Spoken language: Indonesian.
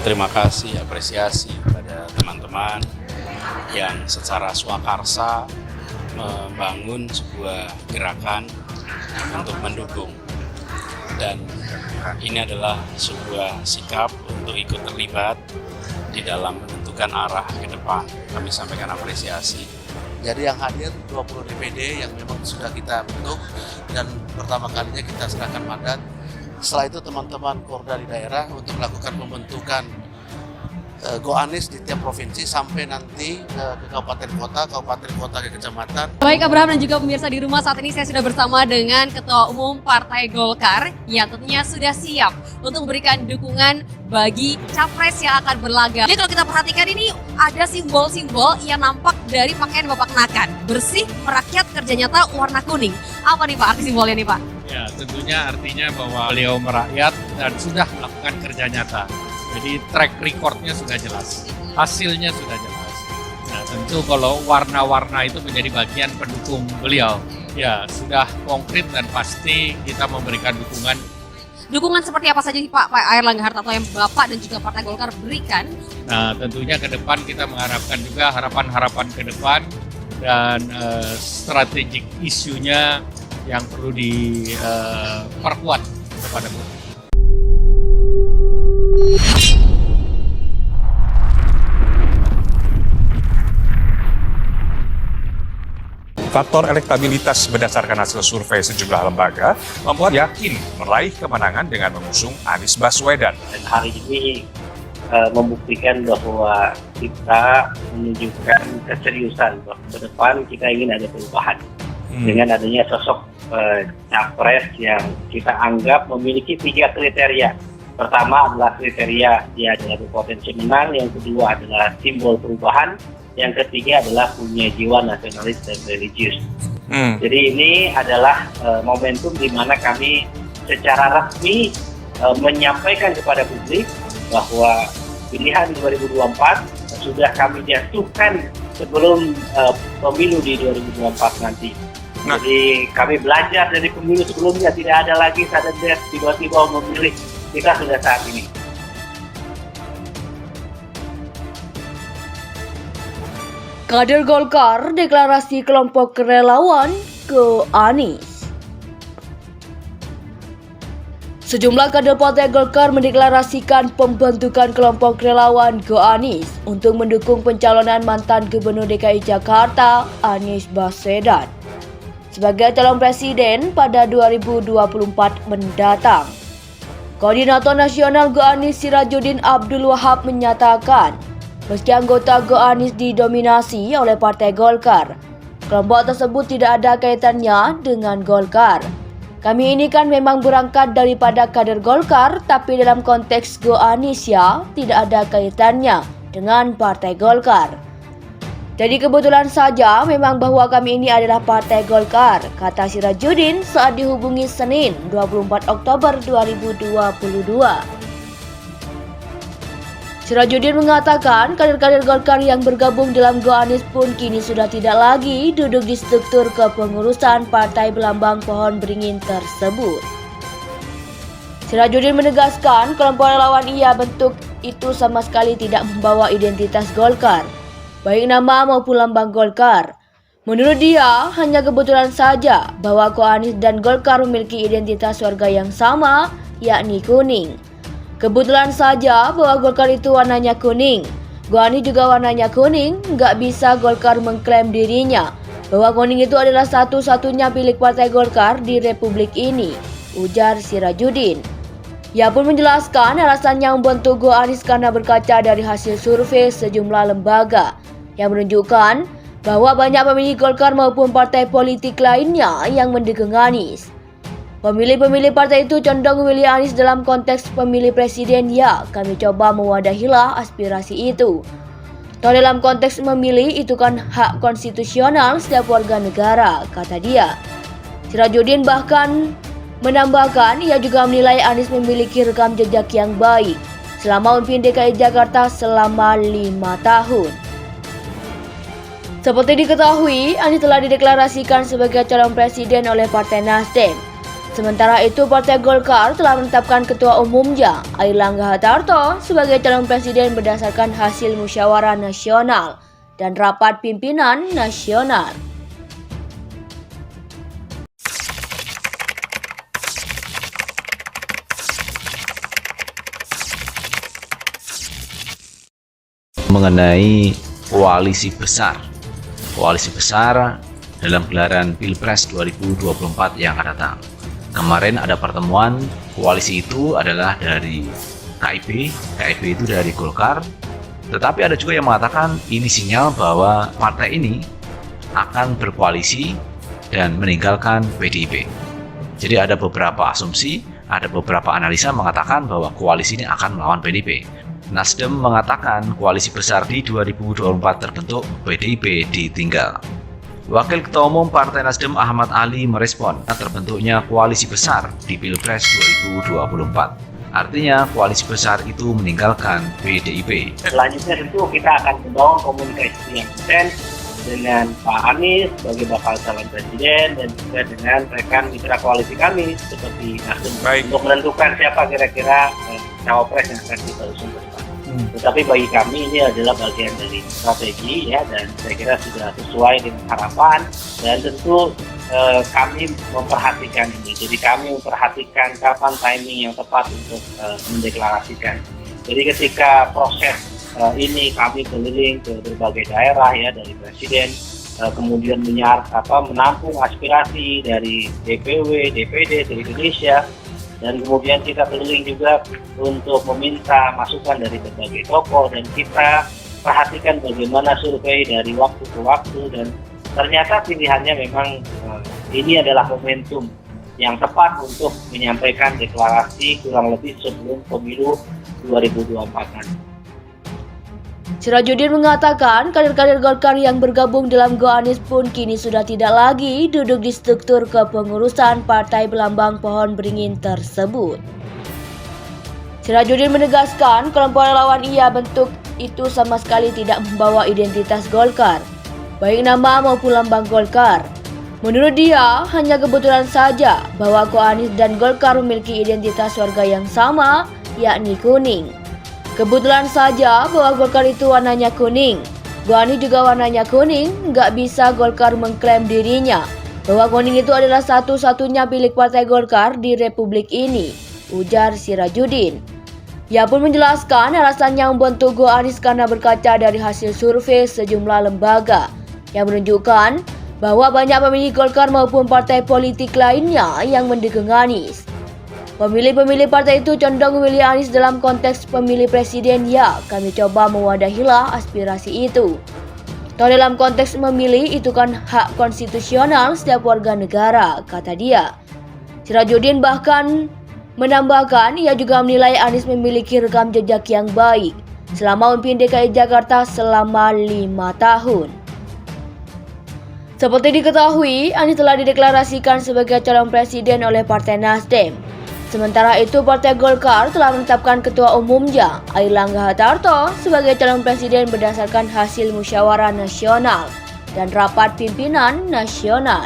Terima kasih, apresiasi pada teman-teman yang secara swakarsa membangun sebuah gerakan untuk mendukung, dan ini adalah sebuah sikap untuk ikut terlibat di dalam menentukan arah ke depan. Kami sampaikan apresiasi. Jadi yang hadir 20 DPD yang memang sudah kita bentuk dan pertama kalinya kita serahkan mandat. Setelah itu teman-teman Korda di daerah untuk melakukan pembentukan Go Anies di tiap provinsi sampai nanti ke kabupaten kota ke kecamatan. Baik Abraham dan juga pemirsa di rumah, saat ini saya sudah bersama dengan Ketua Umum Partai Golkar yang tentunya sudah siap untuk memberikan dukungan bagi capres yang akan berlaga. Jadi kalau kita perhatikan ini ada simbol-simbol yang nampak dari pakaian Bapak kenakan. Bersih, merakyat, kerja nyata, warna kuning. Apa nih Pak arti simbolnya nih Pak? Ya, tentunya artinya bahwa beliau merakyat dan sudah melakukan kerja nyata. Jadi track recordnya sudah jelas, hasilnya sudah jelas. Nah, tentu kalau warna-warna itu menjadi bagian pendukung beliau, ya sudah konkret dan pasti kita memberikan dukungan. Dukungan seperti apa saja Pak Airlangga Hartarto yang Bapak dan juga Partai Golkar berikan? Nah, tentunya ke depan kita mengharapkan juga harapan-harapan ke depan dan strategik isunya yang perlu diperkuat kepada publik. Faktor elektabilitas berdasarkan hasil survei sejumlah lembaga membuat yakin meraih kemenangan dengan mengusung Anies Baswedan. Dan hari ini membuktikan bahwa kita menunjukkan keseriusan bahwa ke depan kita ingin ada perubahan. Dengan adanya sosok capres yang kita anggap memiliki 3 kriteria. Pertama adalah kriteria dia adalah berpotensi menang, yang kedua adalah simbol perubahan, yang ketiga adalah punya jiwa nasionalis dan religius. Jadi ini adalah momentum di mana kami secara resmi menyampaikan kepada publik bahwa pilihan 2024 sudah kami jatuhkan sebelum pemilu di 2024 nanti. Jadi kami belajar dari pemilu sebelumnya, tidak ada lagi sudden death tiba-tiba memilih, kita sudah saat ini. Kader Golkar deklarasi kelompok relawan ke Anies. Sejumlah kader Partai Golkar mendeklarasikan pembentukan kelompok relawan ke Anies untuk mendukung pencalonan mantan Gubernur DKI Jakarta Anies Baswedan sebagai calon presiden pada 2024 mendatang. Koordinator Nasional Go Anies Sirajuddin Abdul Wahab menyatakan, meski anggota Go Anies didominasi oleh Partai Golkar, kelompok tersebut tidak ada kaitannya dengan Golkar. Kami ini kan memang berangkat daripada kader Golkar, tapi dalam konteks Go Anies ya tidak ada kaitannya dengan Partai Golkar. Jadi kebetulan saja memang bahwa kami ini adalah Partai Golkar, kata Sirajuddin saat dihubungi Senin 24 Oktober 2022. Sirajuddin mengatakan kader-kader Golkar yang bergabung dalam Go Anies pun kini sudah tidak lagi duduk di struktur kepengurusan partai berlambang pohon beringin tersebut. Sirajuddin menegaskan kelompok relawan ia bentuk itu sama sekali tidak membawa identitas Golkar, baik nama maupun lambang Golkar. Menurut dia, hanya kebetulan saja bahwa Go Anies dan Golkar memiliki identitas warga yang sama, yakni kuning. Kebetulan saja bahwa Golkar itu warnanya kuning, Go Anies juga warnanya kuning, nggak bisa Golkar mengklaim dirinya bahwa kuning itu adalah satu-satunya milik Partai Golkar di Republik ini, ujar Sirajuddin. Ia pun menjelaskan alasannya membentuk Go Anies karena berkaca dari hasil survei sejumlah lembaga yang menunjukkan bahwa banyak pemilih Golkar maupun partai politik lainnya yang mendukung Anies. Pemilih-pemilih partai itu condong memilih Anies dalam konteks pemilih presiden. Ya, kami coba mewadahilah aspirasi itu. Toh dalam konteks memilih itu kan hak konstitusional setiap warga negara, kata dia. Sirajuddin bahkan menambahkan ia juga menilai Anies memiliki rekam jejak yang baik selama memimpin DKI Jakarta selama 5 tahun. Seperti diketahui, Anies telah dideklarasikan sebagai calon presiden oleh Partai Nasdem. Sementara itu, Partai Golkar telah menetapkan Ketua Umumnya, Airlangga Hartarto, sebagai calon presiden berdasarkan hasil musyawarah nasional dan rapat pimpinan nasional. Mengenai koalisi besar dalam gelaran Pilpres 2024 yang akan datang. Kemarin ada pertemuan koalisi itu adalah dari KIP itu dari Golkar, tetapi ada juga yang mengatakan ini sinyal bahwa partai ini akan berkoalisi dan meninggalkan PDIP. Jadi ada beberapa asumsi, ada beberapa analisa mengatakan bahwa koalisi ini akan melawan PDIP. Nasdem mengatakan koalisi besar di 2024 terbentuk, PDIP ditinggal. Wakil Ketua Umum Partai Nasdem Ahmad Ali merespon terbentuknya koalisi besar di Pilpres 2024. Artinya koalisi besar itu meninggalkan PDIP. Selanjutnya tentu kita akan membangun komunikasi yang intens dengan Pak Anies sebagai bakal calon presiden dan juga dengan rekan mitra koalisi kami seperti Nasdem untuk menentukan siapa kira-kira cawapres yang akan kita usung ke depan. Tetapi bagi kami ini adalah bagian dari strategi ya, dan saya kira sudah sesuai dengan harapan, dan tentu kami memperhatikan ini. Jadi kami memperhatikan kapan timing yang tepat untuk mendeklarasikan. Jadi ketika proses ini kami keliling ke berbagai daerah ya, dari presiden, kemudian menampung aspirasi dari DPW, DPD dari Indonesia, dan kemudian kita keliling juga untuk meminta masukan dari berbagai tokoh, dan kita perhatikan bagaimana survei dari waktu ke waktu, dan ternyata pilihannya memang ini adalah momentum yang tepat untuk menyampaikan deklarasi kurang lebih sebelum pemilu 2024 nanti. Sirajuddin mengatakan kader-kader Golkar yang bergabung dalam Goanis pun kini sudah tidak lagi duduk di struktur kepengurusan Partai Berlambang Pohon Beringin tersebut. Sirajuddin menegaskan kelompok relawan ia bentuk itu sama sekali tidak membawa identitas Golkar, baik nama maupun lambang Golkar. Menurut dia, hanya kebetulan saja bahwa Goanis dan Golkar memiliki identitas warga yang sama, yakni kuning. Kebetulan saja bahwa Golkar itu warnanya kuning, Goanis juga warnanya kuning, nggak bisa Golkar mengklaim dirinya bahwa kuning itu adalah satu-satunya milik Partai Golkar di Republik ini, ujar Sirajuddin. Ia pun menjelaskan alasannya membentuk Goanis karena berkaca dari hasil survei sejumlah lembaga yang menunjukkan bahwa banyak pemilih Golkar maupun partai politik lainnya yang mendukung Anies. Pemilih-pemilih partai itu condong memilih Anies dalam konteks pemilih presiden. Ya, kami coba mewadahilah aspirasi itu. Toh dalam konteks memilih itu kan hak konstitusional setiap warga negara, kata dia. Sirajuddin bahkan menambahkan ia juga menilai Anies memiliki rekam jejak yang baik selama memimpin DKI Jakarta selama 5 tahun. Seperti diketahui, Anies telah dideklarasikan sebagai calon presiden oleh Partai Nasdem. Sementara itu, Partai Golkar telah menetapkan Ketua Umumnya, Airlangga Hartarto, sebagai calon presiden berdasarkan hasil musyawarah nasional dan rapat pimpinan nasional.